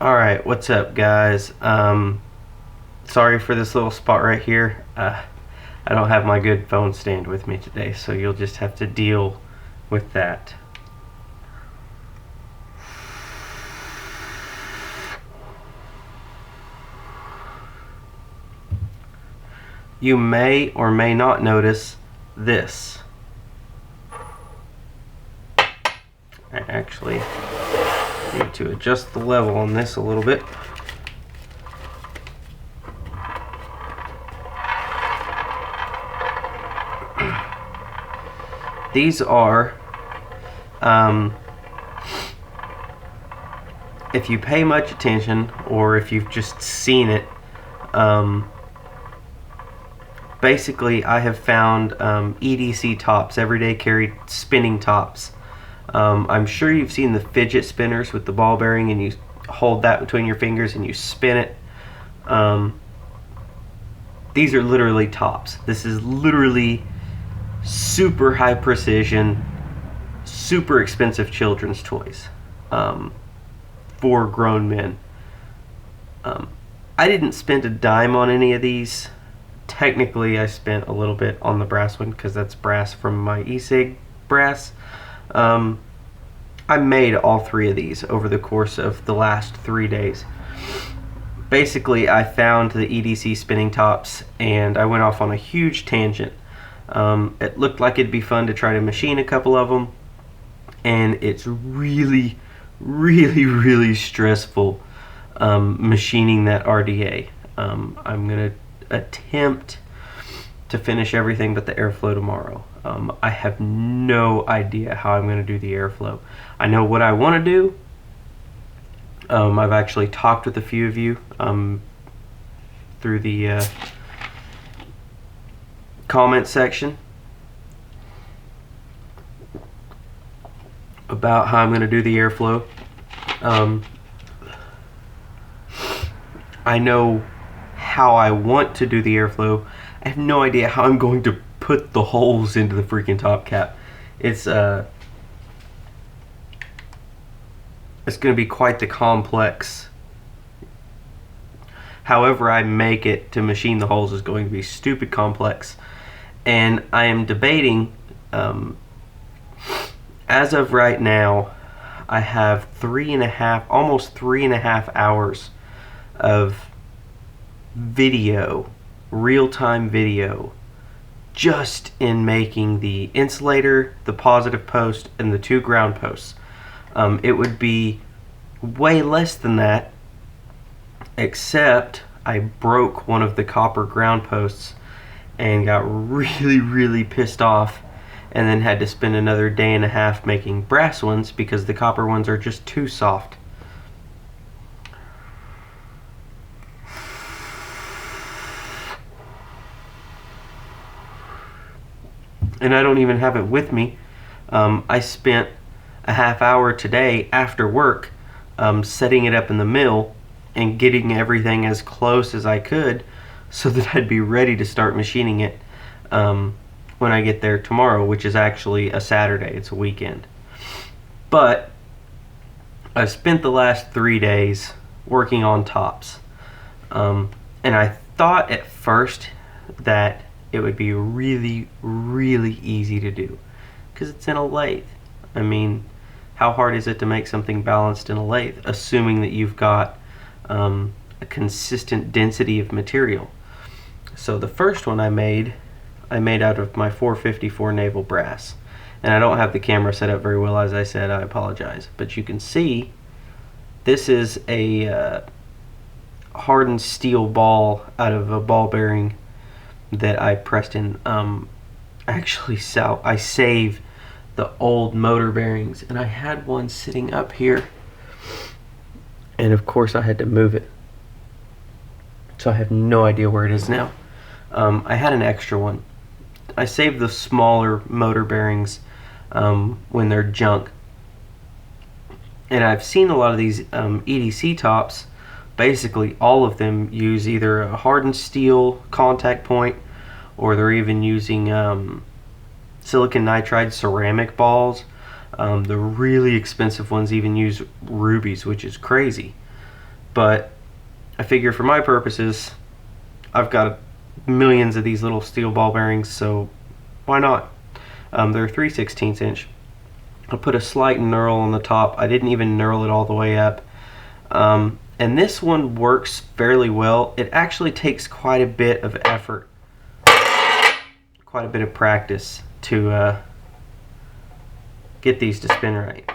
Alright, what's up guys? Sorry for this little spot right here. I don't have my good phone stand with me today, so you'll just have to deal with that. You may or may not notice this. I actually need to adjust the level on this a little bit. These are, if you pay much attention or if you've just seen it, basically I have found EDC tops, everyday carry spinning tops. I'm sure you've seen the fidget spinners with the ball bearing and you hold that between your fingers and you spin it. These are literally tops. This is literally super high precision, super expensive children's toys for grown men. I didn't spend a dime on any of these. Technically I spent a little bit on the brass one because that's brass from my e-cig brass. I made all three of these over the course of the last 3 days. Basically I found the EDC Spinning Tops and I went off on a huge tangent. It looked like it'd be fun to try to machine a couple of them, and it's really stressful machining that RDA. I'm gonna attempt to finish everything but the airflow tomorrow. I have no idea how I'm gonna do the airflow. I know what I want to do. I've actually talked with a few of you through the comment section about how I'm going to do the airflow. I know how I want to do the airflow. I have no idea how I'm going to put the holes into the freaking top cap. It's going to be quite the complex. However I make it to machine the holes is going to be stupid complex. And I am debating, as of right now, I have almost 3.5 hours of video, real-time video, just in making the insulator, the positive post, and the 2 ground posts. It would be way less than that, except I broke one of the copper ground posts and got really pissed off, and then had to spend another 1.5 days making brass ones because the copper ones are just too soft. And I don't even have it with me. I spent a half hour today after work setting it up in the mill and getting everything as close as I could so that I'd be ready to start machining it when I get there tomorrow, which is actually a Saturday. It's a weekend. But I've spent the last 3 days working on tops. And I thought at first that it would be really easy to do because it's in a lathe. I mean, how hard is it to make something balanced in a lathe, assuming that you've got a consistent density of material? So the first one I made out of my 454 naval brass, and I don't have the camera set up very well, as I said. I apologize, but you can see this is a hardened steel ball out of a ball bearing that I pressed in. Actually, I save the old motor bearings, and I had one sitting up here, and of course I had to move it, so I have no idea where it is now. I had an extra one. I saved the smaller motor bearings when they're junk, and I've seen a lot of these EDC tops. Basically all of them use either a hardened steel contact point, or they're even using silicon nitride ceramic balls. The really expensive ones even use rubies, which is crazy. but I figure for my purposes, I've got millions of these little steel ball bearings, so why not? They're 3/16 inch. I put a slight knurl on the top. I didn't even knurl it all the way up. And this one works fairly well. It actually takes quite a bit of effort, quite a bit of practice to get these to spin right.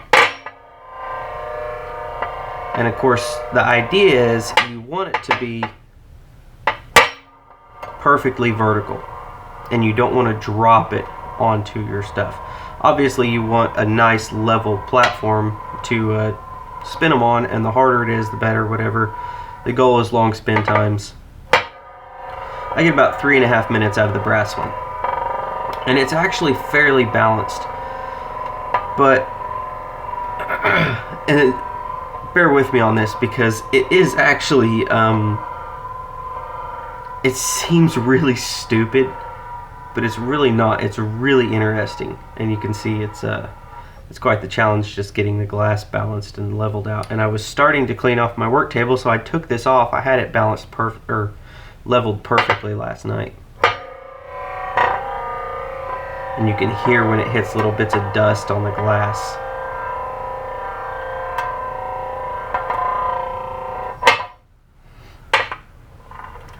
And of course, the idea is you want it to be perfectly vertical, and you don't want to drop it onto your stuff. Obviously, you want a nice level platform to spin them on, and the harder it is, the better, whatever. The goal is long spin times. I get about 3.5 minutes out of the brass one. And it's actually fairly balanced. But, and bear with me on this, because it is actually, it seems really stupid, but it's really not. It's really interesting, and you can see it's quite the challenge just getting the glass balanced and leveled out. And I was starting to clean off my work table, so I took this off. I had it balanced leveled perfectly last night. And you can hear when it hits little bits of dust on the glass.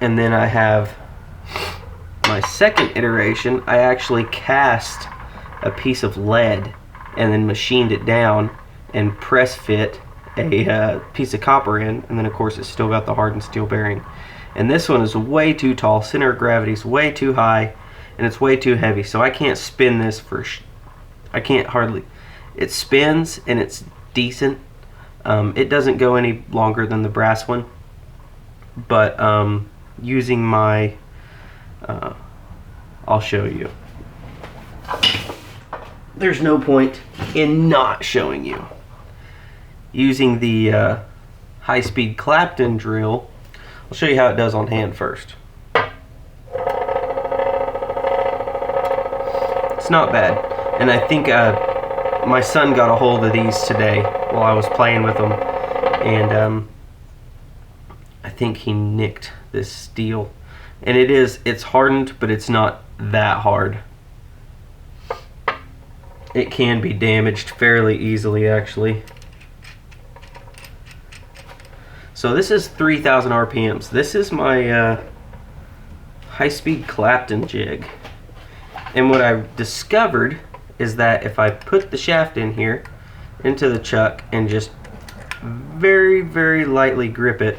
And then I have my second iteration. I actually cast a piece of lead and then machined it down and press fit a piece of copper in, and then of course it's still got the hardened steel bearing. And this one is way too tall, center of gravity is way too high, and it's way too heavy, so I can't spin this I can't hardly. It spins and it's decent. It doesn't go any longer than the brass one, but using my I'll show you. There's no point in not showing you. Using the high-speed Clapton drill, I'll show you how it does on hand first. It's not bad, and I think my son got a hold of these today while I was playing with them, and I think he nicked this steel. And it's hardened, but it's not that hard. It can be damaged fairly easily, actually. So this is 3,000 RPMs. This is my high-speed Clapton jig. And what I've discovered is that if I put the shaft in here, into the chuck, and just very, very lightly grip it,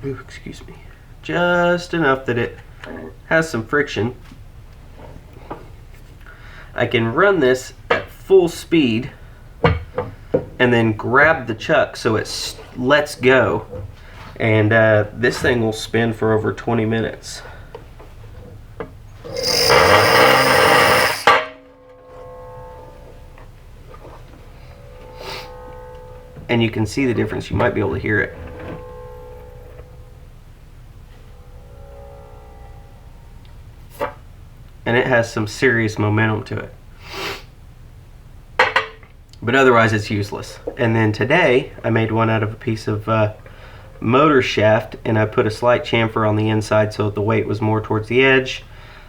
ooh, excuse me, just enough that it has some friction, I can run this at full speed and then grab the chuck so it lets go, and this thing will spin for over 20 minutes. And you can see the difference. You might be able to hear it. And it has some serious momentum to it. But otherwise it's useless. And then today I made one out of a piece of motor shaft, and I put a slight chamfer on the inside so that the weight was more towards the edge.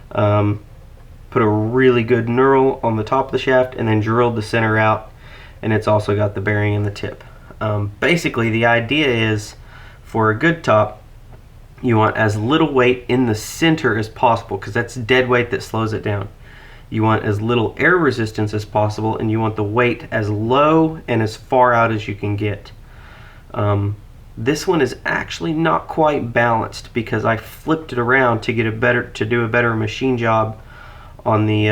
Put a really good knurl on the top of the shaft, and then drilled the center out, and it's also got the bearing in the tip. Basically the idea is, for a good top, you want as little weight in the center as possible, because that's dead weight that slows it down. You want as little air resistance as possible, and you want the weight as low and as far out as you can get. This one is actually not quite balanced because I flipped it around to do a better machine job on the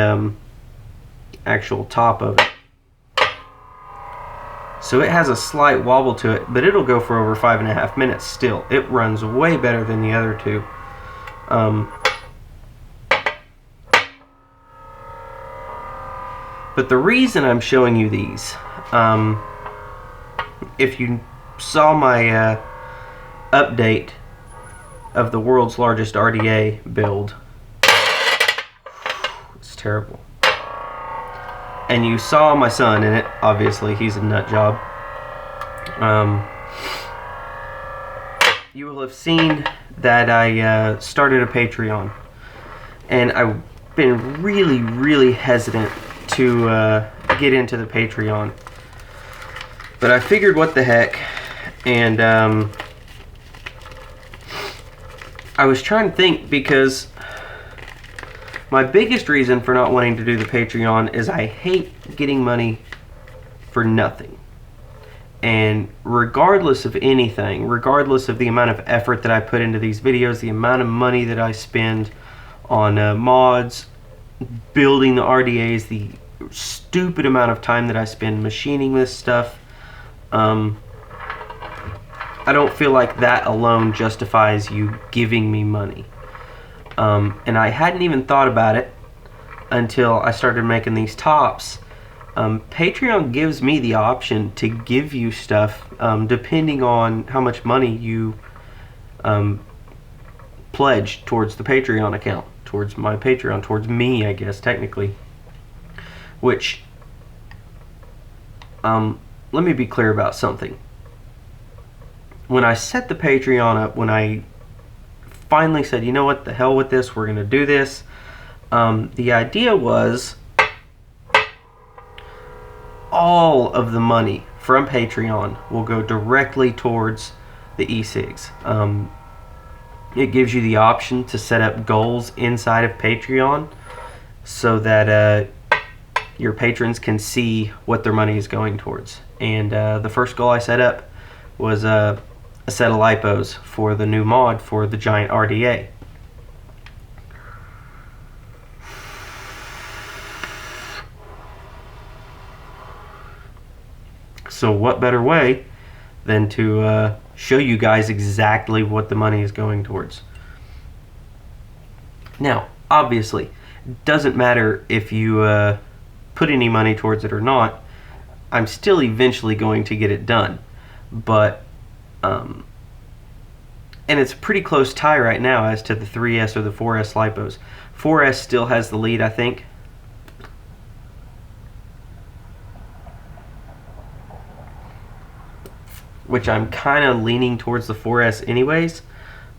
actual top of it. So it has a slight wobble to it, but it'll go for over 5.5 minutes still. It runs way better than the other two. But the reason I'm showing you these, if you saw my update of the world's largest RDA build, it's terrible. And you saw my son in it. Obviously he's a nut job. you will have seen that I started a Patreon, and I've been really hesitant to get into the Patreon, but I figured what the heck, and I was trying to think, because my biggest reason for not wanting to do the Patreon is I hate getting money for nothing. And regardless of anything, regardless of the amount of effort that I put into these videos, the amount of money that I spend on mods, building the RDAs, the stupid amount of time that I spend machining this stuff, I don't feel like that alone justifies you giving me money. And I hadn't even thought about it until I started making these tops. Patreon gives me the option to give you stuff depending on how much money you pledge towards the Patreon account, towards my Patreon, towards me, I guess, technically. Which, let me be clear about something. When I set the Patreon up, when I finally said, you know what, the hell with this, we're going to do this, the idea was all of the money from Patreon will go directly towards the e-cigs. It gives you the option to set up goals inside of Patreon so that your patrons can see what their money is going towards. And the first goal I set up was a set of lipos for the new mod for the giant RDA. So what better way than to show you guys exactly what the money is going towards. Now, obviously, it doesn't matter if you put any money towards it or not. I'm still eventually going to get it done. But and it's a pretty close tie right now as to the 3S or the 4S lipos. 4S still has the lead, I think. Which I'm kind of leaning towards the 4S anyways.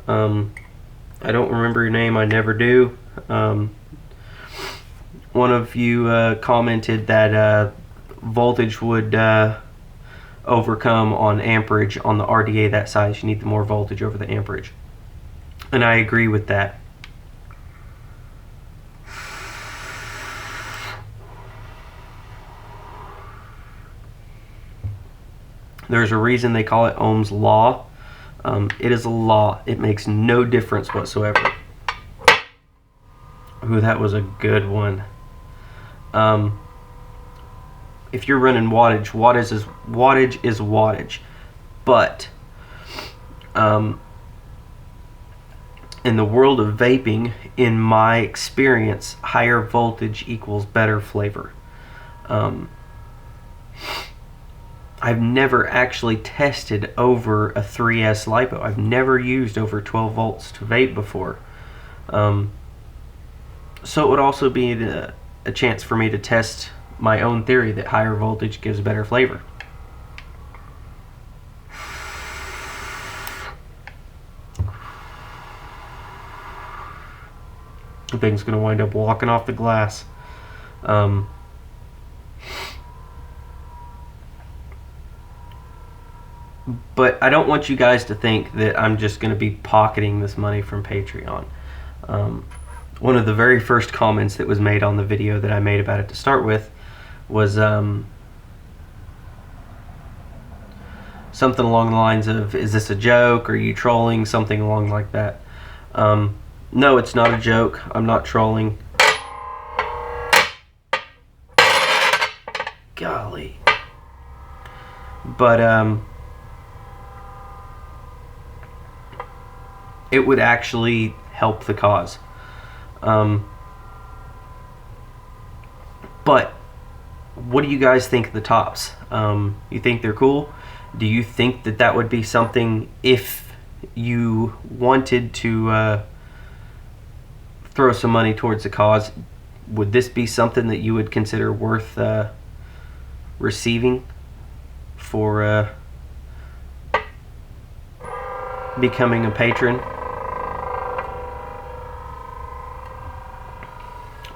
I don't remember your name, I never do. One of you commented that voltage would overcome on amperage on the RDA that size. You need the more voltage over the amperage. And I agree with that. There's a reason they call it Ohm's law. It is a law. It makes no difference whatsoever. Ooh, that was a good one. If you're running wattage, wattage is wattage. But in the world of vaping, in my experience, higher voltage equals better flavor. I've never actually tested over a 3S LiPo. I've never used over 12 volts to vape before. So it would also be a chance for me to test my own theory that higher voltage gives better flavor. The thing's going to wind up walking off the glass. But I don't want you guys to think that I'm just going to be pocketing this money from Patreon. One of the very first comments that was made on the video that I made about it to start with was something along the lines of, is this a joke? Are you trolling? Something along like that. No, it's not a joke. I'm not trolling. Golly. But it would actually help the cause. But what do you guys think of the tops? You think they're cool? Do you think that that would be something, if you wanted to throw some money towards the cause, would this be something that you would consider worth receiving for becoming a patron,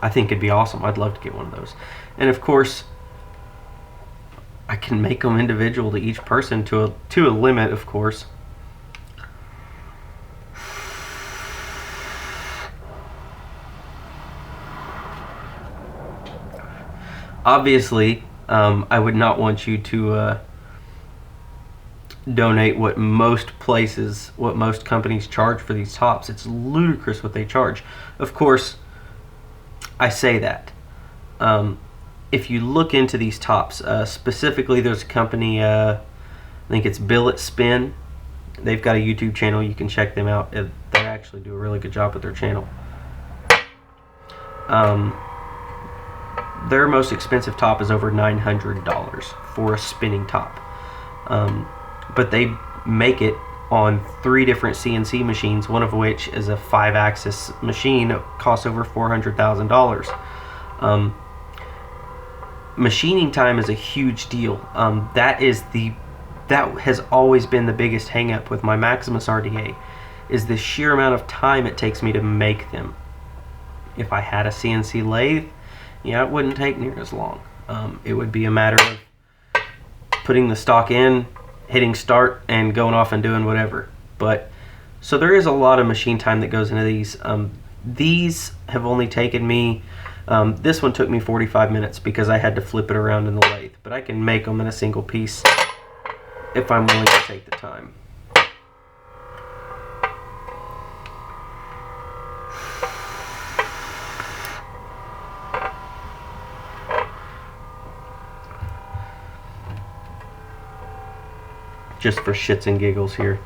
I think it'd be awesome. I'd love to get one of those. And of course, I can make them individual to each person to a limit, of course. Obviously, I would not want you to donate what most companies charge for these tops. It's ludicrous what they charge. Of course, I say that. If you look into these tops, specifically there's a company, I think it's Billet Spin. They've got a YouTube channel. You can check them out. They actually do a really good job with their channel. Their most expensive top is over $900 for a spinning top. But they make it on 3 different CNC machines, one of which is a 5-axis machine that costs over $400,000. Machining time is a huge deal. That has always been the biggest hang up with my Maximus RDA, is the sheer amount of time it takes me to make them. If I had a CNC lathe, yeah, it wouldn't take near as long. It would be a matter of putting the stock in, hitting start, and going off and doing whatever. But so there is a lot of machine time that goes into these. These have only taken me, this one took me 45 minutes because I had to flip it around in the lathe. But I can make them in a single piece if I'm willing to take the time. Just for shits and giggles here.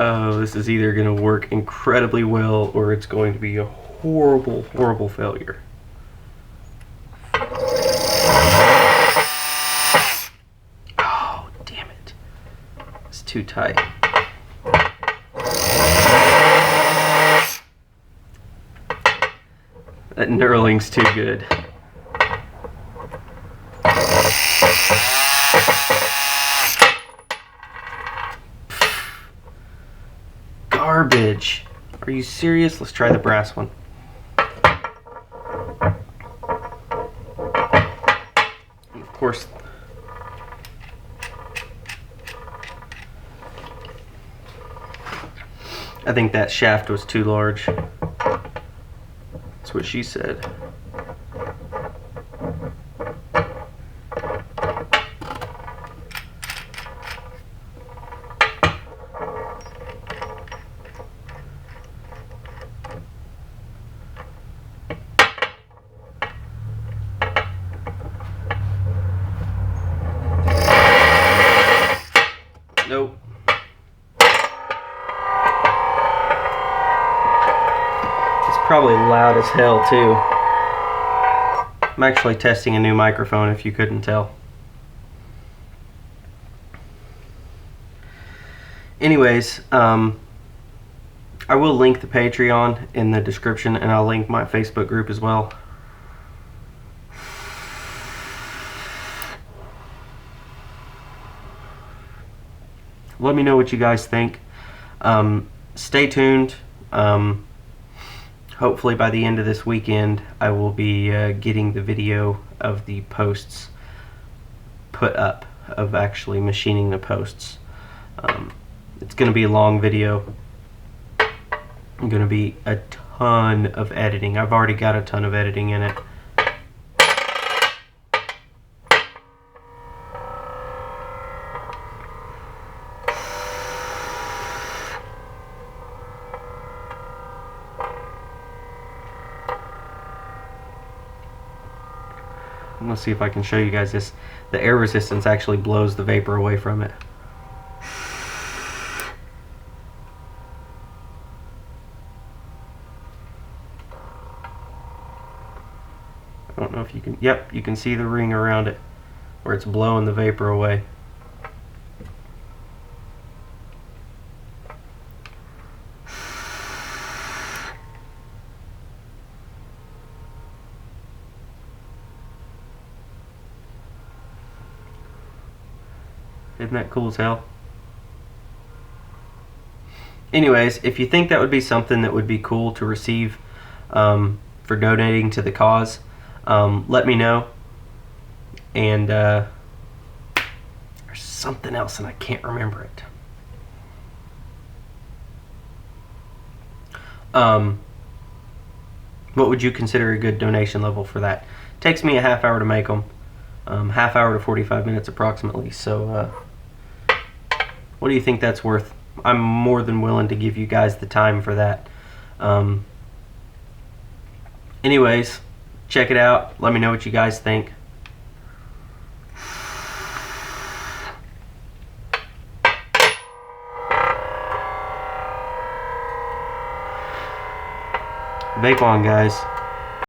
Oh, this is either going to work incredibly well or it's going to be a horrible, horrible failure. Oh, damn it. It's too tight. That knurling's too good. Garbage. Are you serious? Let's try the brass one. And of course, I think that shaft was too large. That's what she said. Nope. It's probably loud as hell too. I'm actually testing a new microphone if you couldn't tell. Anyways, I will link the Patreon in the description, and I'll link my Facebook group as well. Let me know what you guys think. Stay tuned. Hopefully by the end of this weekend I will be getting the video of the posts put up, of actually machining the posts. It's going to be a long video. I'm going to be a ton of editing. I've already got a ton of editing in it. Let's see if I can show you guys this. The air resistance actually blows the vapor away from it. I don't know if you can. Yep, you can see the ring around it where it's blowing the vapor away. Isn't that cool as hell? Anyways, if you think that would be something that would be cool to receive for donating to the cause, let me know. And there's something else and I can't remember it. What would you consider a good donation level for that? Takes me a half hour to make them. Half hour to 45 minutes approximately. So what do you think that's worth? I'm more than willing to give you guys the time for that. Anyways, check it out. Let me know what you guys think. Vape on, guys.